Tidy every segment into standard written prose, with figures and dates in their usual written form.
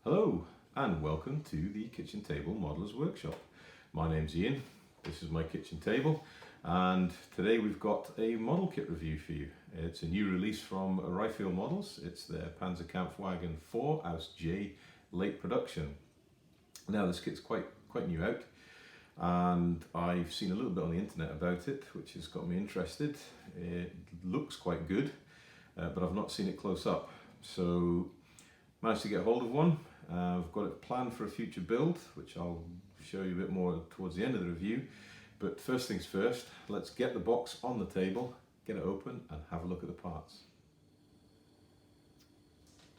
Hello and welcome to the Kitchen Table Modelers Workshop. My name's Ian, this is my kitchen table, and today we've got a model kit review for you. It's a new release from Ryefield Models. It's their Pz.Kpfw.IV Ausf.J Late Production. Now this kit's quite new out, and I've seen a little bit on the internet about it, which has got me interested. It looks quite good, but I've not seen it close up. So managed to get hold of one. I've got it planned for a future build, which I'll show you a bit more towards the end of the review. But first things first, let's get the box on the table, get it open and have a look at the parts.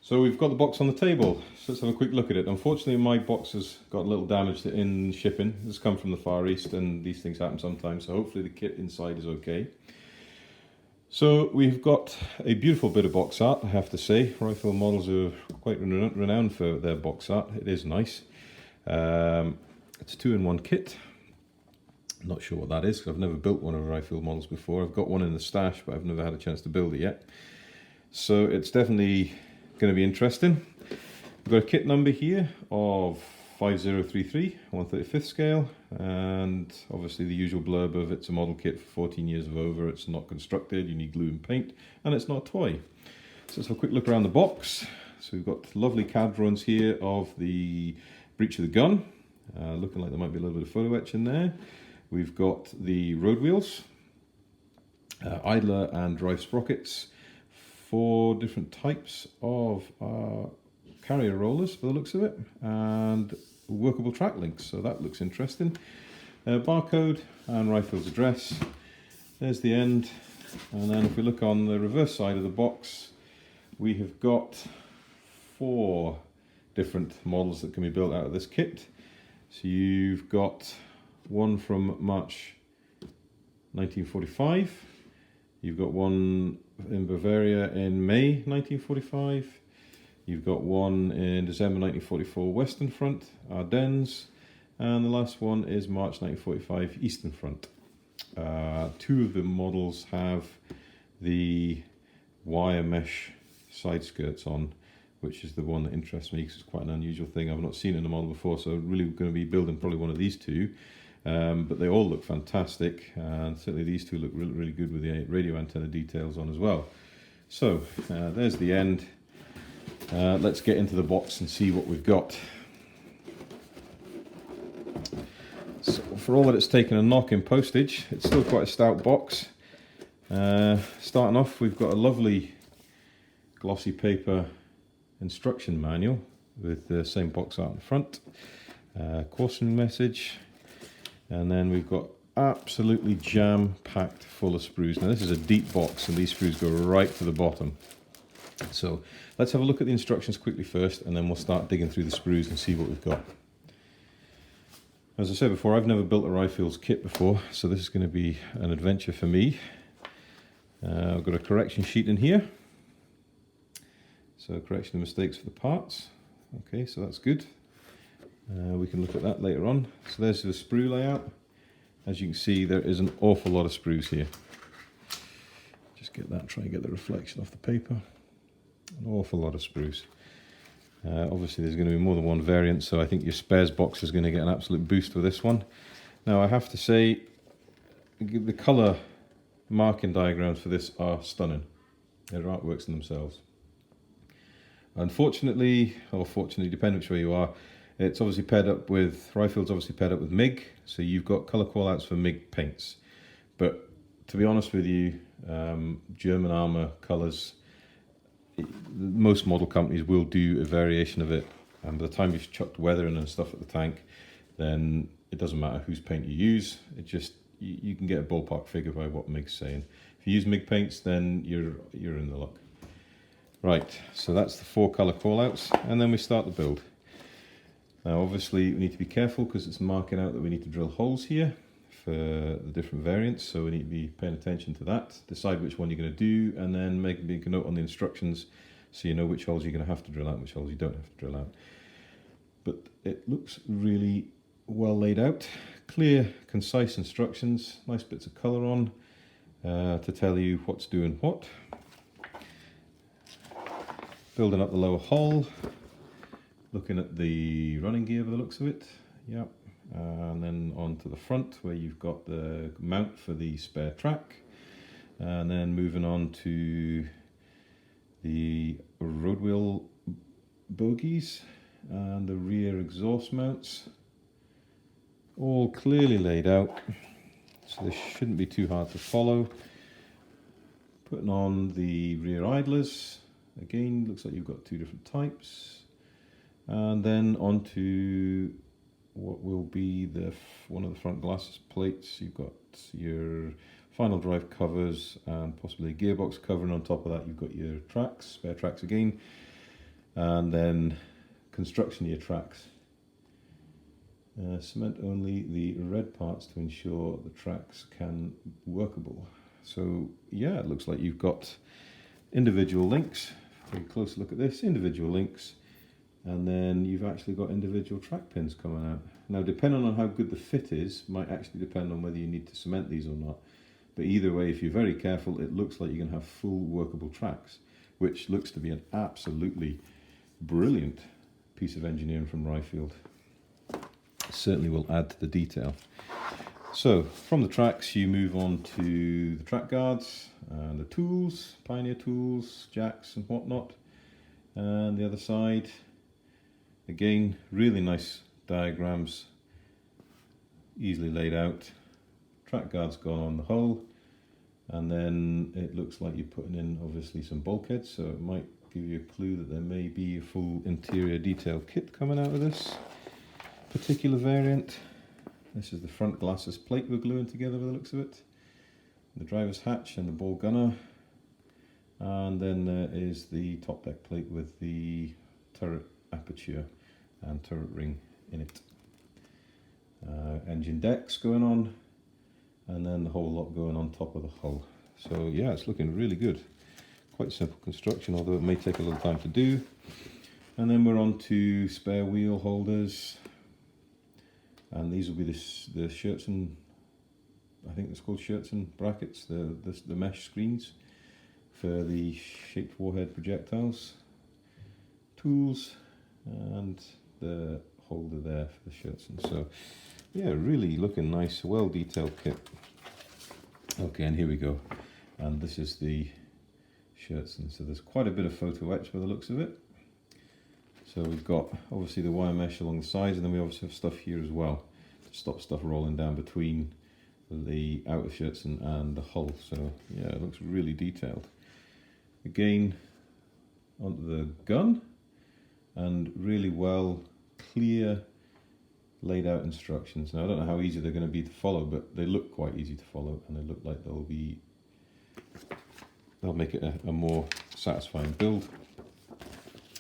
So we've got the box on the table, so let's have a quick look at it. Unfortunately my box has got a little damage in shipping. It's come from the Far East and these things happen sometimes, so hopefully the kit inside is okay. So we've got a beautiful bit of box art, I have to say. Ryefield Models are quite renowned for their box art. It is nice. It's a 2-in-1 kit. I'm not sure what that is, because I've never built one of Ryefield Models before. I've got one in the stash, but I've never had a chance to build it yet. So it's definitely going to be interesting. We've got a kit number here of 5033, 1/35th scale, and obviously the usual blurb of it's a model kit for 14 years of over, it's not constructed, you need glue and paint, and it's not a toy. So let's have a quick look around the box. So we've got lovely CAD drawings here of the breech of the gun, looking like there might be a little bit of photo etch in there. We've got the road wheels, idler and drive sprockets, 4 different types of carrier rollers by the looks of it, and workable track links, so that looks interesting. Barcode and Ryefield's address. There's the end, and then if we look on the reverse side of the box, we have got 4 different models that can be built out of this kit. So you've got one from March 1945, you've got one in Bavaria in May 1945, you've got one in December 1944 Western Front, Ardennes, and the last one is March 1945 Eastern Front. 2 of the models have the wire mesh side skirts on, which is the one that interests me because it's quite an unusual thing. I've not seen it in a model before, so I'm really going to be building probably one of these 2. But they all look fantastic, and certainly these 2 look really good with the radio antenna details on as well. So there's the end. Let's get into the box and see what we've got. So for all that it's taken a knock in postage, it's still quite a stout box. Starting off, we've got a lovely glossy paper instruction manual with the same box art in front, caution message, and then we've got absolutely jam-packed full of sprues. Now this is a deep box and these sprues go right to the bottom. So let's have a look at the instructions quickly first, and then we'll start digging through the sprues and see what we've got. As I said before, I've never built a Ryefield's kit before, so this is going to be an adventure for me. I've got a correction sheet in here. So correction of mistakes for the parts. Okay, so that's good. We can look at that later on. So there's the sprue layout. As you can see, there is an awful lot of sprues here. Just get that, try and get the reflection off the paper. An awful lot of sprues. Obviously there's going to be more than one variant, so I think your spares box is going to get an absolute boost with this one. Now I have to say, the colour marking diagrams for this are stunning. They're artworks in themselves. Unfortunately, or fortunately, depending which way you are, it's obviously paired up with, Ryefield's obviously paired up with MIG, so you've got colour callouts for MIG paints. But to be honest with you, German armour colours, most model companies will do a variation of it, and by the time you've chucked weathering and stuff at the tank, then it doesn't matter whose paint you use. It just, you can get a ballpark figure by what MIG's saying. If you use MIG paints, then you're in the luck. Right, so that's the 4 colour callouts, and then we start the build. Now obviously we need to be careful because it's marking out that we need to drill holes here for the different variants, so we need to be paying attention to that. Decide which one you're going to do, and then make a note on the instructions so you know which holes you're going to have to drill out and which holes you don't have to drill out. But it looks really well laid out. Clear, concise instructions, nice bits of colour on to tell you what's doing what. Building up the lower hull, Looking at the running gear by the looks of it, yep. And then onto the front where you've got the mount for the spare track, and then moving on to the road wheel bogies and the rear exhaust mounts, all clearly laid out, so this shouldn't be too hard to follow. Putting on the rear idlers, again looks like you've got two different types, and then onto what will be the one of the front glass plates. You've got your final drive covers and possibly a gearbox cover, and on top of that you've got your tracks, spare tracks again, and then construction of your tracks. Cement only the red parts to ensure the tracks can be workable. So yeah, it looks like you've got individual links. Very close look at this, individual links, and then you've actually got individual track pins coming out. Now, depending on how good the fit is, might actually depend on whether you need to cement these or not. But either way, if you're very careful, it looks like you're going to have full workable tracks, which looks to be an absolutely brilliant piece of engineering from Ryefield. Certainly will add to the detail. So from the tracks you move on to the track guards and the tools, Pioneer tools, jacks and whatnot. And the other side, again, really nice diagrams, easily laid out. Track guards gone on the hull, and then it looks like you're putting in obviously some bulkheads, so it might give you a clue that there may be a full interior detail kit coming out of this particular variant. This is the front glasses plate we're gluing together by the looks of it, the driver's hatch and the ball gunner, and then there is the top deck plate with the turret aperture and turret ring in it. Engine decks going on, and then the whole lot going on top of the hull. So yeah, it's looking really good. Quite simple construction, although it may take a little time to do. And then we're on to spare wheel holders, and these will be the shirts and, I think it's called shirts and brackets, the mesh screens for the shaped warhead projectiles, tools, and the holder there for the shirts. And so yeah, really looking nice, well detailed kit. Okay, and here we go, and this is the shirts, and so there's quite a bit of photo etch by the looks of it. So we've got obviously the wire mesh along the sides, and then we obviously have stuff here as well to stop stuff rolling down between the outer shirts and the hull. So yeah, it looks really detailed. Again, onto the gun, and really well clear laid out instructions. Now I don't know how easy they're going to be to follow, but they look quite easy to follow, and they look like they'll make it a more satisfying build.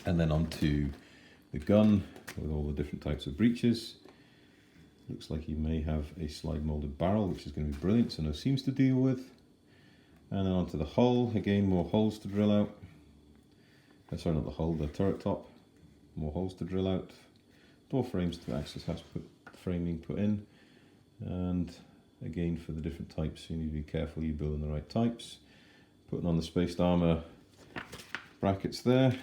And then onto the gun with all the different types of breeches. Looks like you may have a slide molded barrel, which is going to be brilliant, so no seams to deal with. And then onto the hull, again more holes to drill out. Sorry, not the hull, the turret top. More holes to drill out. Door frames to access has framing put in. And again for the different types, you need to be careful you're building the right types. Putting on the spaced armour brackets there.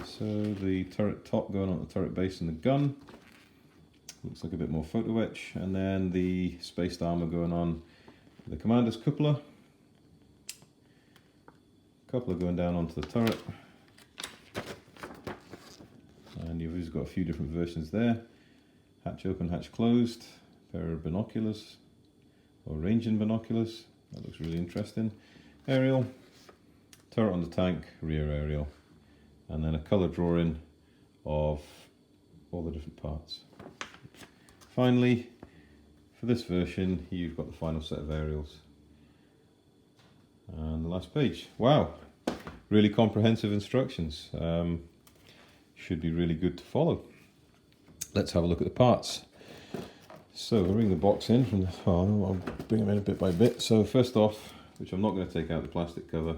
So the turret top going on the turret base and the gun. Looks like a bit more photo etch. And then the spaced armour going on the commander's cupola. Cupola going down onto the turret. And you've just got a few different versions there. Hatch open, hatch closed. Pair of binoculars, or ranging binoculars. That looks really interesting. Aerial. Turret on the tank, rear aerial. And then a colour drawing of all the different parts. Finally, for this version, you've got the final set of aerials. And the last page. Wow, really comprehensive instructions. Should be really good to follow. Let's have a look at the parts. So we'll bring the box in from the, I'll bring them in a bit by bit. So first off, which I'm not going to take out the plastic cover,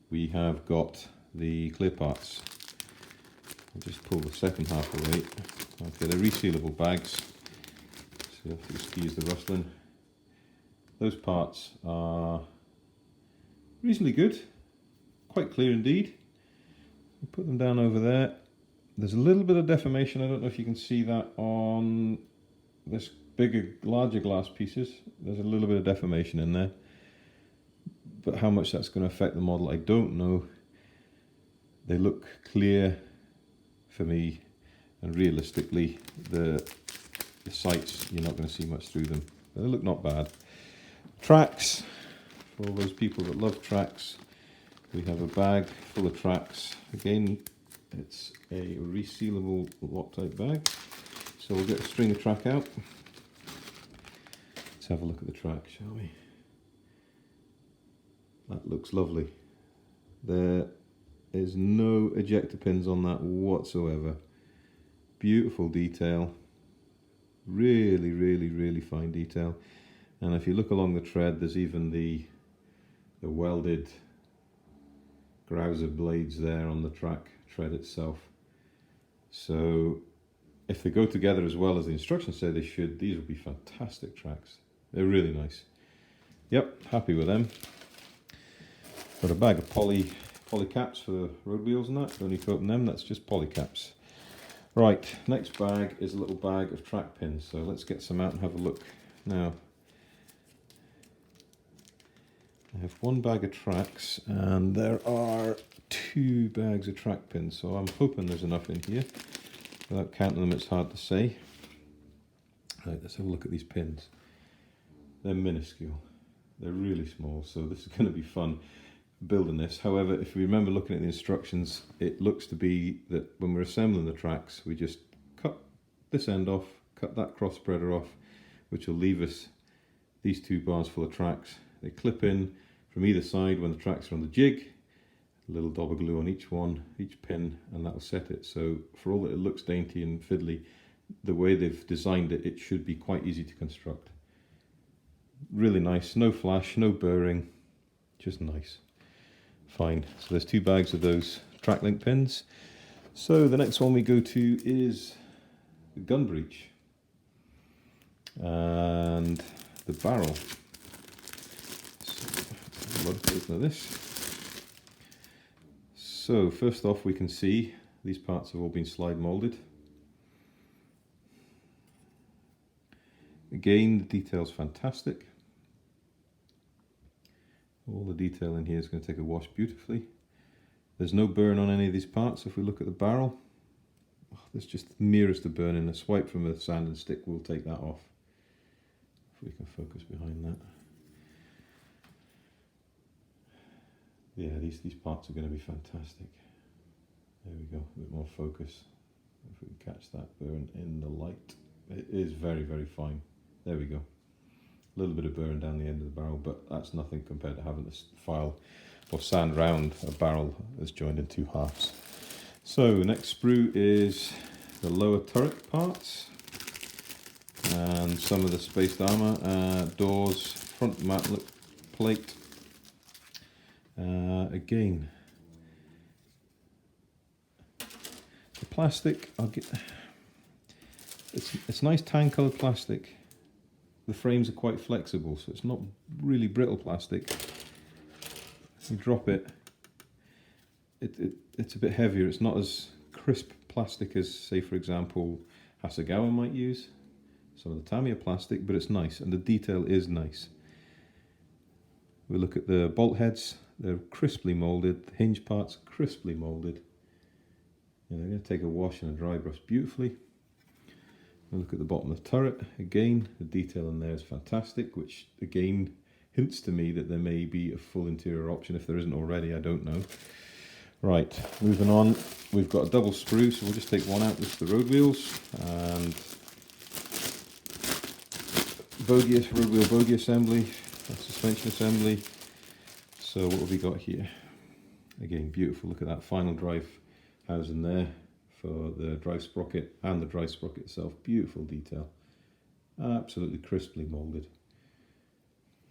we have got the clear parts. I'll just pull the second half away. Okay, they're resealable bags, so you have to excuse the rustling. Those parts are reasonably good, quite clear indeed. We'll put them down over there. There's a little bit of deformation. I don't know if you can see that on this bigger, larger glass pieces. There's a little bit of deformation in there. But how much that's going to affect the model, I don't know. They look clear for me, and realistically, the sights, you're not going to see much through them. But they look not bad. Tracks, for all those people that love tracks, we have a bag full of tracks. Again, it's a resealable Loctite bag. So we'll get a string of track out. Let's have a look at the track, shall we? That looks lovely. There is no ejector pins on that whatsoever. Beautiful detail. Really, really, really fine detail. And if you look along the tread, there's even the welded grouser blades there on the track tread itself. So if they go together as well as the instructions say they should, these will be fantastic tracks. They're really nice. Yep, happy with them. Got a bag of poly caps for the road wheels and that. Don't need to open them, that's just poly caps. Right, next bag is a little bag of track pins. So let's get some out and have a look. Now, I have one bag of tracks and there are 2 bags of track pins. So I'm hoping there's enough in here. Without counting them, it's hard to say. Right, let's have a look at these pins. They're minuscule. They're really small, so this is going to be fun building this. However, if you remember looking at the instructions, it looks to be that when we're assembling the tracks, we just cut this end off, cut that cross spreader off, which will leave us these 2 bars full of tracks. They clip in from either side when the tracks are on the jig. A little dab of glue on each one, each pin, and that will set it. So for all that it looks dainty and fiddly, the way they've designed it, it should be quite easy to construct. Really nice, no flash, no burring, just nice. Fine, so there's 2 bags of those track link pins. So the next one we go to is the gun breech and the barrel. So, a lot of this. So first off, we can see these parts have all been slide molded. Again, the detail's fantastic. All the detail in here is going to take a wash beautifully. There's no burn on any of these parts. If we look at the barrel, there's just the merest of burn, and a swipe from a sanding stick will take that off. If we can focus behind that. Yeah, these parts are going to be fantastic. There we go, a bit more focus. If we can catch that burn in the light. It is very, very fine. There we go. A little bit of burn down the end of the barrel, but that's nothing compared to having this file or sand round a barrel that's joined in 2 halves. So next sprue is the lower turret parts and some of the spaced armour, doors, front matlet plate. Again, the plastic, it's nice tan coloured plastic. The frames are quite flexible, so it's not really brittle plastic. You drop it, it's a bit heavier. It's not as crisp plastic as, say, for example, Hasegawa might use. Some of the Tamiya plastic, but it's nice, and the detail is nice. We look at the bolt heads, they're crisply moulded, the hinge parts crisply moulded. They're going to take a wash and a dry brush beautifully. We look at the bottom of the turret, again, the detail in there is fantastic, which again hints to me that there may be a full interior option. If there isn't already, I don't know. Right, moving on, we've got a double sprue, so we'll just take one out with the road wheels, and road wheel bogey assembly, suspension assembly. So what have we got here? Again, beautiful, look at that final drive housing there for the drive sprocket and the drive sprocket itself. Beautiful detail, absolutely crisply moulded.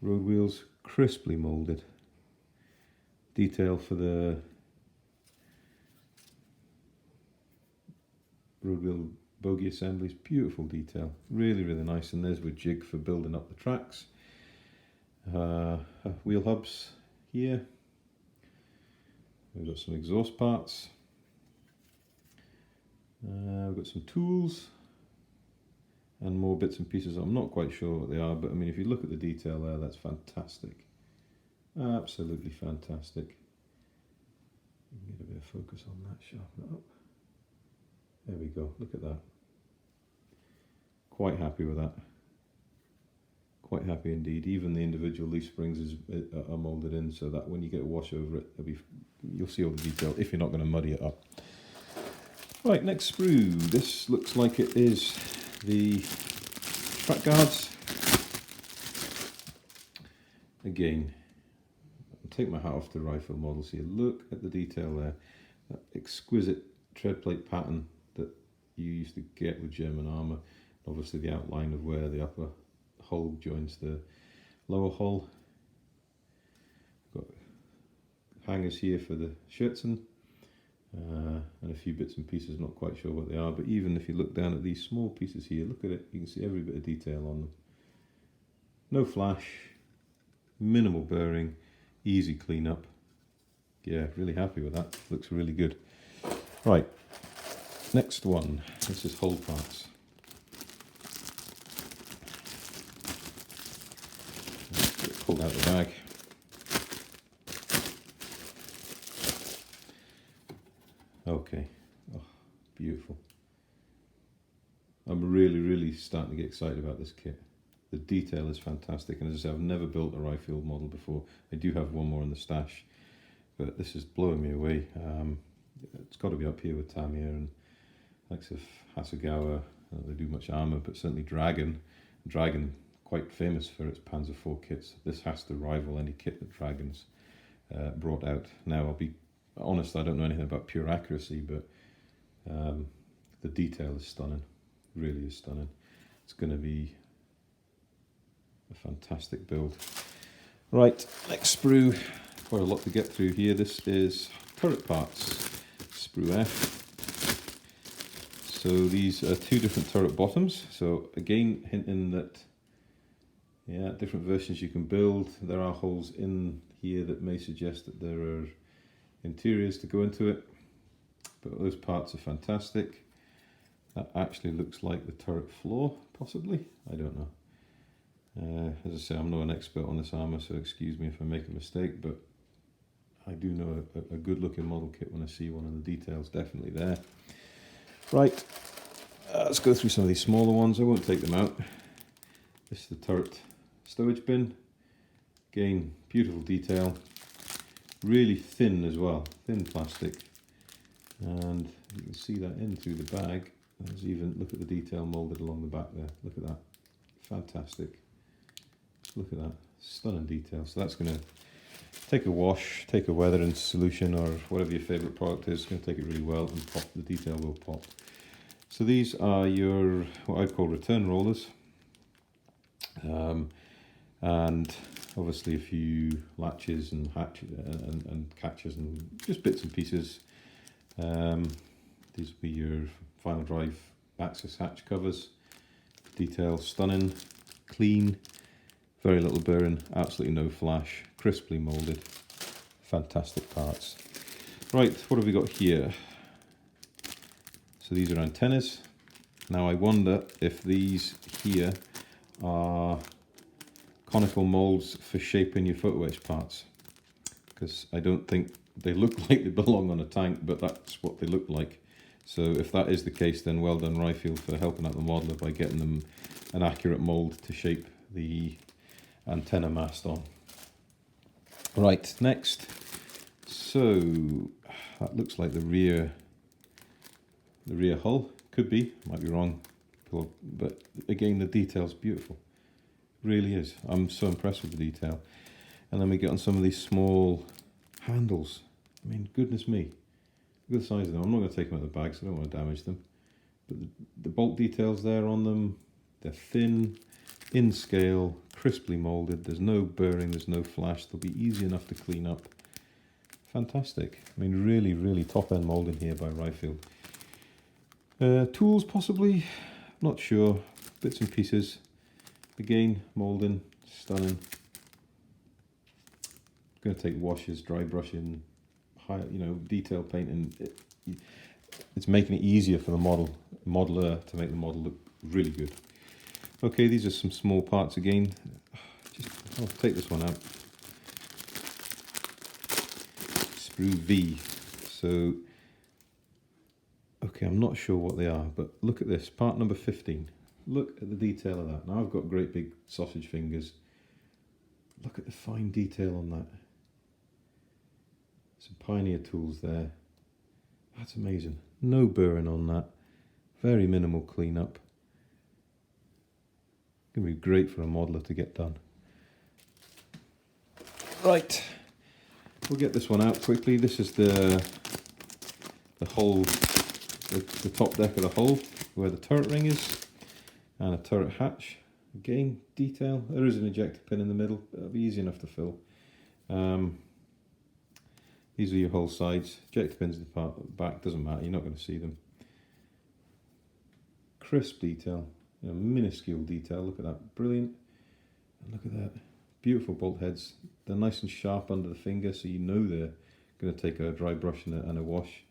Road wheels crisply moulded. Detail for the road wheel bogey assemblies, beautiful detail, really, really nice. And there's with jig for building up the tracks. Wheel hubs here. We've got some exhaust parts. We've got some tools and more bits and pieces. I'm not quite sure what they are, but I mean, if you look at the detail there, that's fantastic. Absolutely fantastic. You can get a bit of focus on that, sharpen it up. There we go, look at that. Quite happy with that. Quite happy indeed. Even the individual leaf springs are moulded in, so that when you get a wash over it, you'll see all the detail if you're not going to muddy it up. Right, next sprue. This looks like it is the track guards. Again, I'll take my hat off to Ryefield Models here. Look at the detail there. That exquisite tread plate pattern that you used to get with German armour. Obviously the outline of where the upper hull joins the lower hull. Got hangers here for the shirtsen, and a few bits and pieces, not quite sure what they are, but even if you look down at these small pieces here, look at it, you can see every bit of detail on them. No flash, minimal burring, easy clean up. Yeah, really happy with that, looks really good. Right, next one, this is hull parts. Pulled out the bag. Okay, oh, beautiful. I'm really starting to get excited about this kit. The detail is fantastic, and as I say, I've never built a Ryefield model before. I do have one more in the stash, but this is blowing me away. It's got to be up here with Tamiya and likes of Hasegawa. They do much armour, but certainly Dragon, quite famous for its Panzer IV kits. This has to rival any kit that Dragon's brought out. Now, I'll be honest, I don't know anything about pure accuracy, but the detail is stunning, really is stunning. It's going to be a fantastic build. Right, next sprue, quite a lot to get through here. This is turret parts, Sprue F. So these are two different turret bottoms, so again hinting that yeah, different versions you can build. There are holes in here that may suggest that there are interiors to go into it, but those parts are fantastic. That actually looks like the turret floor, possibly, I don't know. As I say, I'm not an expert on this armour, so excuse me if I make a mistake, but I do know a good looking model kit when I see one, and the detail's definitely there. Right, let's go through some of these smaller ones. I won't take them out. This is the turret stowage bin. Again, beautiful detail. Really thin as well, thin plastic. And you can see that in through the bag. There's even, look at the detail moulded along the back there. Look at that, fantastic. Look at that, stunning detail. So that's going to take a wash, take a weathering solution or whatever your favourite product is. It's going to take it really well and pop, the detail will pop. So these are your, what I'd call return rollers. And obviously a few latches and hatches and catches and just bits and pieces. These will be your final drive access hatch covers. Detail stunning, clean, very little burring, absolutely no flash, crisply moulded, fantastic parts. Right, what have we got here? So these are antennas. Now I wonder if these here are conical moulds for shaping your foot wedge parts, because I don't think they look like they belong on a tank, but that's what they look like. So if that is the case, then well done Ryefield for helping out the modeler by getting them an accurate mould to shape the antenna mast on. Right, next. So that looks like the rear hull. Could be, might be wrong, but again the detail's beautiful. Really is. I'm so impressed with the detail. And then we get on some of these small handles. I mean, goodness me, look at the size of them. I'm not going to take them out of the bag, so I don't want to damage them. But the bolt details there on them, they're thin, in scale, crisply moulded. There's no burring, there's no flash. They'll be easy enough to clean up. Fantastic. I mean, really top end moulding here by Ryefield. Tools possibly, not sure. Bits and pieces. Again, moulding, stunning. Going to take washes, dry brushing, high, detail painting. it's making it easier for the modeler to make the model look really good. Okay, these are some small parts again. I'll take this one out. Sprue V. So, okay, I'm not sure what they are, but look at this, part number 15. Look at the detail of that. Now I've got great big sausage fingers. Look at the fine detail on that. Some Pioneer tools there. That's amazing. No burring on that. Very minimal cleanup. Going to be great for a modeler to get done. Right, we'll get this one out quickly. This is the hull, the top deck of the hull, where the turret ring is, and a turret hatch. Again, detail. There is an ejector pin in the middle, but it'll be easy enough to fill. These are your hull sides. Ejector pins in the part at the back, doesn't matter, you're not going to see them. Crisp detail, minuscule detail, look at that, brilliant. And look at that, beautiful bolt heads. They're nice and sharp under the finger, so you know they're going to take a dry brush and a wash.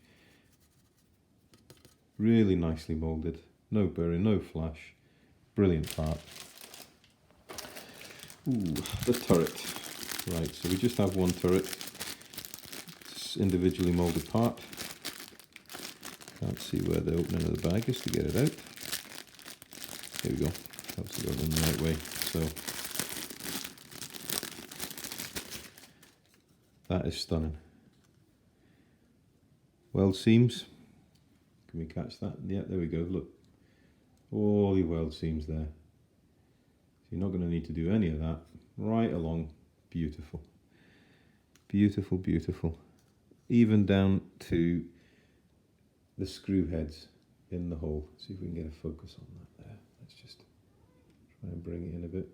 Really nicely moulded, no burring, no flash, brilliant part. Ooh, the turret. Right, so we just have one turret. It's individually moulded part. Can't see where the opening of the bag is to get it out. There we go. Helps it go in the right way. So that is stunning. Weld seams. Can we catch that? Yeah, there we go. Look, all your weld seams there. So you're not going to need to do any of that. Right along, beautiful, beautiful, beautiful. Even down to the screw heads in the hole. See if we can get a focus on that there. Let's just try and bring it in a bit.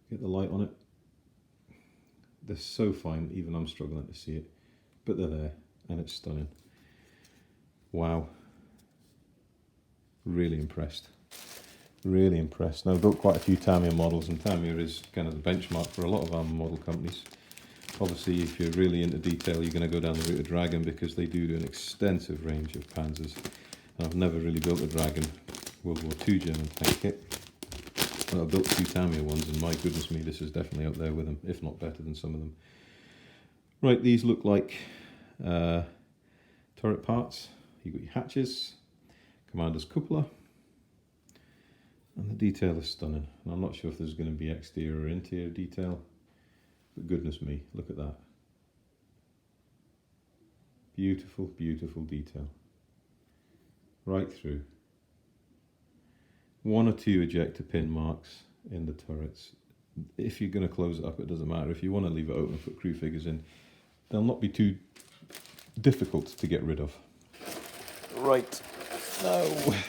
Get the light on it. They're so fine, even I'm struggling to see it, but they're there, and it's stunning. Wow. Really impressed. Really impressed. Now, I've built quite a few Tamiya models, and Tamiya is kind of the benchmark for a lot of our model companies. Obviously, if you're really into detail, you're going to go down the route of Dragon, because they do an extensive range of Panzers. And I've never really built a Dragon World War II German tank kit. Well, I've built 2 Tamiya ones, and my goodness me, this is definitely up there with them, if not better than some of them. Right, these look like turret parts. You've got your hatches, commander's cupola, and the detail is stunning. And I'm not sure if there's going to be exterior or interior detail, but goodness me, look at that. Beautiful, beautiful detail. Right through. 1 or 2 ejector pin marks in the turrets. If you're going to close it up, it doesn't matter. If you want to leave it open and put crew figures in, they'll not be too difficult to get rid of. Right, now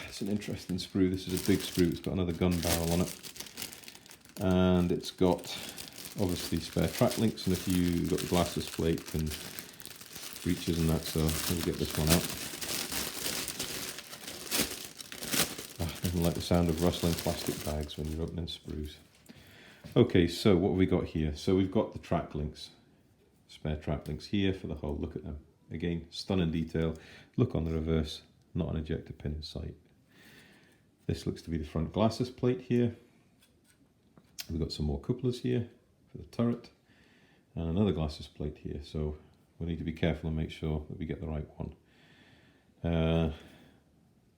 it's an interesting sprue. This is a big sprue. It's got another gun barrel on it, and it's got obviously spare track links, and if you got the glasses plate and breeches and that. So we'll get this one out. I don't like the sound of rustling plastic bags when you're opening sprues. Okay, so what have we got here? So we've got the track links, spare track links here for the hull. Look at them. Again, stunning detail. Look on the reverse, not an ejector pin in sight. This looks to be the front glasses plate here. We've got some more cupolas here for the turret, and another glasses plate here. So we need to be careful and make sure that we get the right one.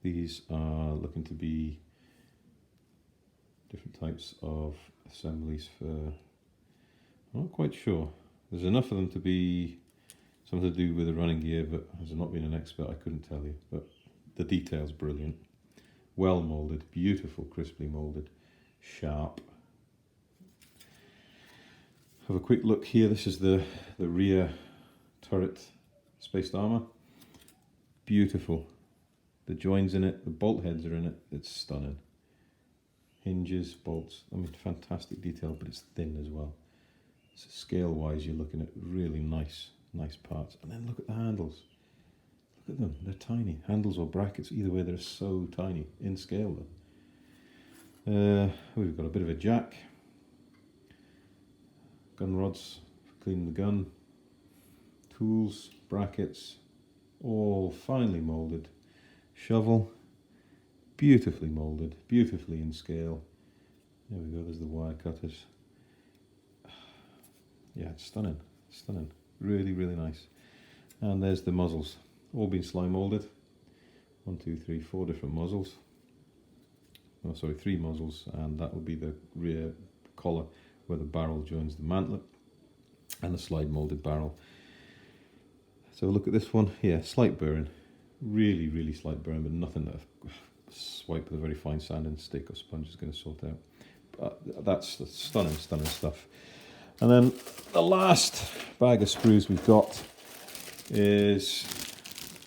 These are looking to be different types of assemblies for, I'm not quite sure. There's enough of them to be something to do with the running gear, but as I've not been an expert, I couldn't tell you. But the detail's brilliant. Well moulded, beautiful, crisply moulded, sharp. Have a quick look here. This is the rear turret spaced armour. Beautiful. The joins in it, the bolt heads are in it. It's stunning. Hinges, bolts, I mean, fantastic detail, but it's thin as well. So scale-wise, you're looking at really nice parts. And then look at the handles. Look at them, they're tiny. Handles or brackets, either way, they're so tiny, in scale though. We've got a bit of a jack. Gun rods for cleaning the gun. Tools, brackets, all finely moulded. Shovel, beautifully moulded, beautifully in scale. There we go, there's the wire cutters. Yeah, it's stunning, stunning. Really, really nice. And there's the muzzles, all been slime moulded. 1, 2, 3, 4 different muzzles. Oh, sorry, 3 muzzles, and that will be the rear collar where the barrel joins the mantlet, and the slide moulded barrel. So look at this one here, slight burring, really, really slight burring, but nothing that a swipe with a very fine sanding stick or sponge is going to sort out. But that's stunning, stunning stuff. And then the last bag of sprues we've got is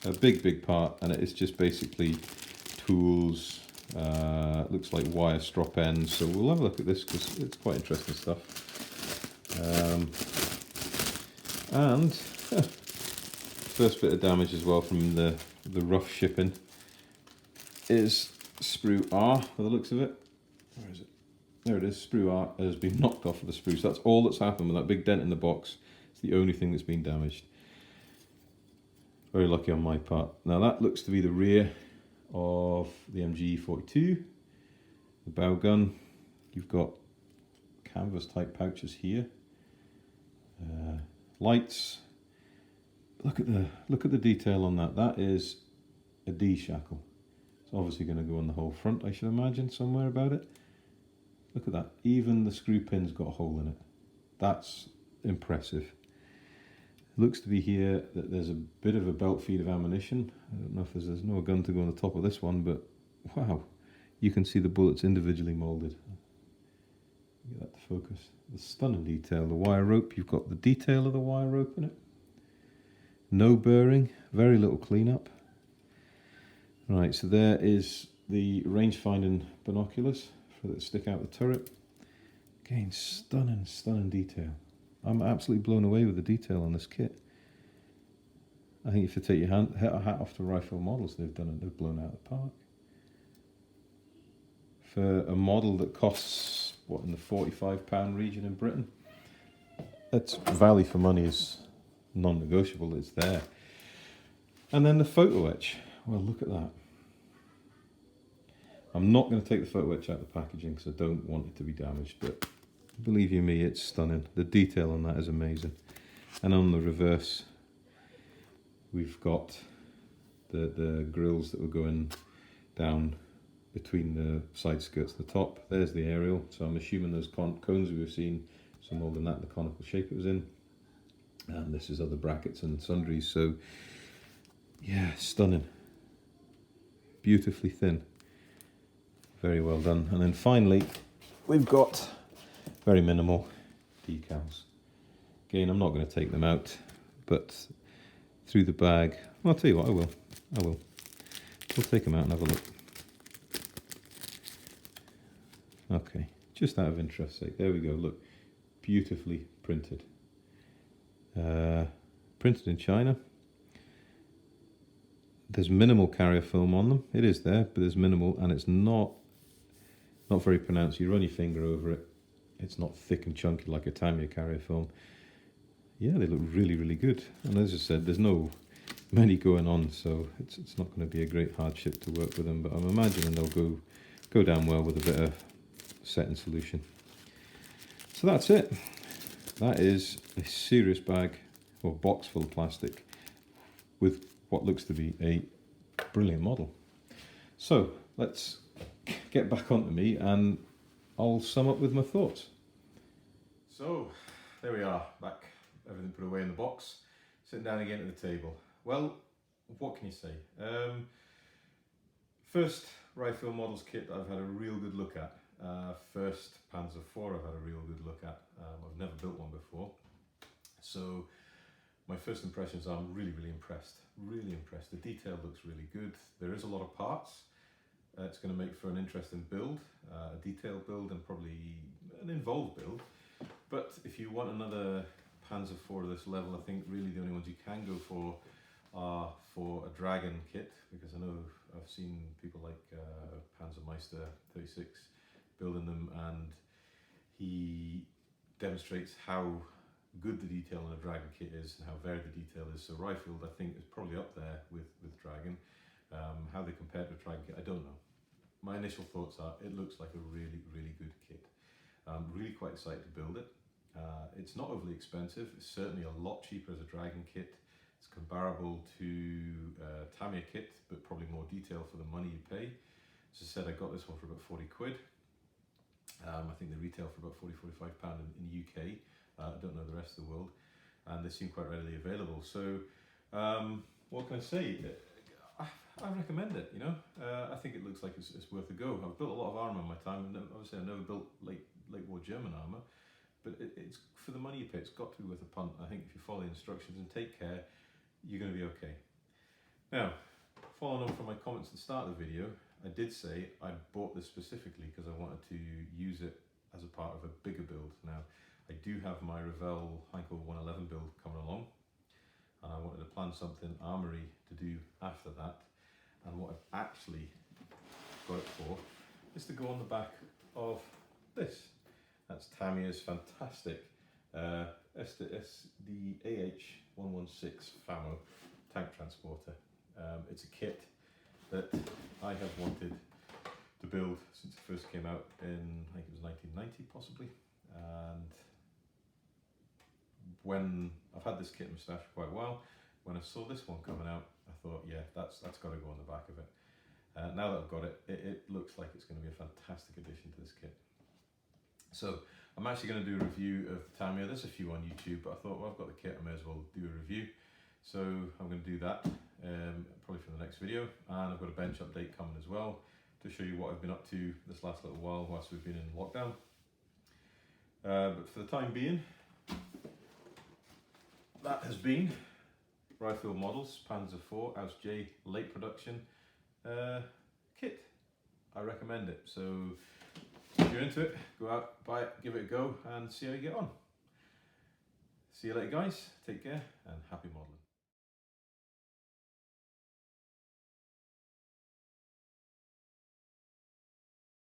a big, big part, and it is just basically tools. Looks like wire strop ends, so we'll have a look at this because it's quite interesting stuff. And first bit of damage as well from the rough shipping is Sprue R, by the looks of it. Where is it? There it is. Sprue R has been knocked off of the sprue. So that's all that's happened with that big dent in the box. It's the only thing that's been damaged. Very lucky on my part. Now that looks to be the rear of the MG42, the bow gun. You've got canvas type pouches here, lights. Look at the detail on that. That is a D shackle. It's obviously going to go on the whole front, I should imagine, somewhere about it. Look at that. Even the screw pin's got a hole in it. That's impressive. Looks to be here that there's a bit of a belt feed of ammunition. I don't know if there's no gun to go on the top of this one, but wow, you can see the bullets individually moulded. Get that to focus. The stunning detail. The wire rope, you've got the detail of the wire rope in it. No burring, very little cleanup. Right, so there is the range-finding binoculars that stick out the turret. Again, stunning, stunning detail. I'm absolutely blown away with the detail on this kit. I think if you take your hat off to Ryefield Models, they've done it. They've blown out the park. For a model that costs what, in the £45 region in Britain, that's value for money, is non-negotiable. It's there. And then the photo etch. Well, look at that. I'm not going to take the photo etch out of the packaging because I don't want it to be damaged, but believe you me, it's stunning. The detail on that is amazing. And on the reverse, we've got the grills that were going down between the side skirts and the top. There's the aerial, so I'm assuming those cones we were seeing, so more than that, the conical shape it was in. And this is other brackets and sundries, so yeah, stunning. Beautifully thin. Very well done. And then finally, we've got very minimal decals. Again, I'm not going to take them out, but through the bag, well, I'll tell you what, I will. We'll take them out and have a look. Okay, just out of interest's sake, there we go, look, beautifully printed. Printed in China. There's minimal carrier film on them. It is there, but there's minimal, and it's not very pronounced. You run your finger over it. It's not thick and chunky like a Tamiya carrier film. Yeah, they look really, really good. And as I said, there's no many going on, so it's not going to be a great hardship to work with them. But I'm imagining they'll go down well with a bit of setting solution. So that's it. That is a serious bag or box full of plastic with what looks to be a brilliant model. So let's get back onto me and I'll sum up with my thoughts. So there we are, back, everything put away in the box, sitting down again at the table. Well, what can you say? First Ryefield Models kit that I've had a real good look at. First Pz.Kpfw.IV I've had a real good look at. I've never built one before, so my first impressions are I'm really, really impressed. Really impressed. The detail looks really good. There is a lot of parts. It's going to make for an interesting build, a detailed build and probably an involved build. But if you want another Pz.Kpfw.IV of this level, I think really the only ones you can go for are for a Dragon kit, because I know I've seen people like Panzermeister 36 building them, and he demonstrates how good the detail on a Dragon kit is and how varied the detail is. So Ryefield, I think, is probably up there with Dragon. How they compare to a Dragon kit, I don't know. My initial thoughts are it looks like a really, really good kit. I'm really quite excited to build it. It's not overly expensive. It's certainly a lot cheaper as a Dragon kit. It's comparable to Tamiya kit, but probably more detail for the money you pay. As I said, I got this one for about 40 quid. I think they retail for about 45 pound in the UK. I don't know the rest of the world, and they seem quite readily available. So, what can I say? I recommend it. You know, I think it looks like it's worth a go. I've built a lot of armour in my time, and obviously I've never built late war German armour, but it's for the money you pay. It's got to be worth a punt. I think if you follow the instructions and take care, you're going to be okay. Now, following on from my comments at the start of the video, I did say I bought this specifically because I wanted to use it as a part of a bigger build. Now, I do have my Revell Heinkel 111 build coming along, and I wanted to plan something armoury to do after that. And what I've actually got it for is to go on the back of this. That's Tamiya's fantastic the AH116 FAMO tank transporter. It's a kit that I have wanted to build since it first came out in, I think it was 1990 possibly. And when I've had this kit in my stash for quite a while, when I saw this one coming out, I thought, yeah, that's got to go on the back of it. Now that I've got it, it looks like it's going to be a fantastic addition to this kit. So I'm actually going to do a review of the Tamiya. There's a few on YouTube, but I thought, well, I've got the kit, I may as well do a review. So I'm going to do that probably for the next video, and I've got a bench update coming as well to show you what I've been up to this last little while whilst we've been in lockdown. But for the time being, that has been Ryefield Models Pz.Kpfw.IV Ausf.J Late Production kit. I recommend it. So if you're into it, go out, buy it, give it a go, and see how you get on. See you later, guys. Take care and happy modelling.